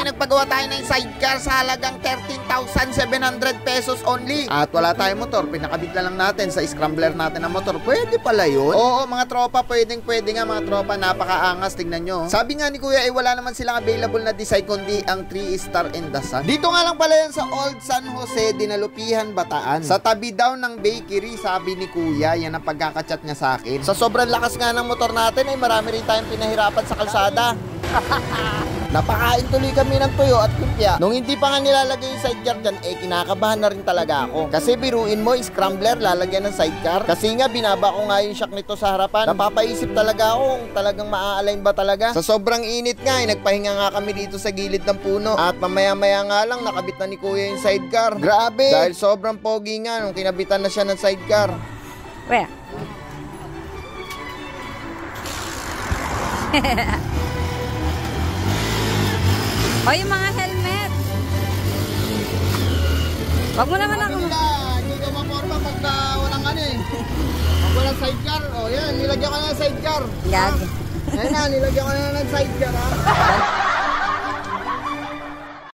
nagpagawa tayo ng sidecar sa halagang 13,700 pesos only. At wala tayong motor, pinakabit lang natin sa scrambler natin ng motor. Pwede pala yun? Oo, mga tropa, pwede nga mga tropa, napakaangas, tignan nyo. Sabi nga ni Kuya, wala naman silang available na design kundi ang 3-star in the sun. Dito nga lang pala yan sa Old San Jose, Dinalupihan, Bataan. Sa tabi daw ng bakery, sabi ni Kuya, yan ang pagkakachat niya sa akin. Sa sobrang lakas nga ng motor natin, ay marami rin tayong pinahirapan sa kalsada. Napakain tuloy kami ng tuyo at kumpya. Nung hindi pa nga nilalagay yung sidecar dyan, kinakabahan na rin talaga ako. Kasi biruin mo, scrambler, lalagyan ng sidecar. Kasi nga, binaba ko nga yung shock nito sa harapan. Napapaisip talaga ako kung talagang maa-align ba talaga. Sa sobrang init nga, nagpahinga nga kami dito sa gilid ng puno. At mamaya-maya nga lang, nakabit na ni Kuya yung sidecar. Grabe! Dahil sobrang pogi nga nung kinabitan na siya ng sidecar. Where? O, yung mga helmet. Wag mo naman ako. Hindi ka maporma pagka walang pag walang sidecar. O yan, nilagyan ko na ng sidecar. Gag. Ayan na, nilagyan ko na ng sidecar ha.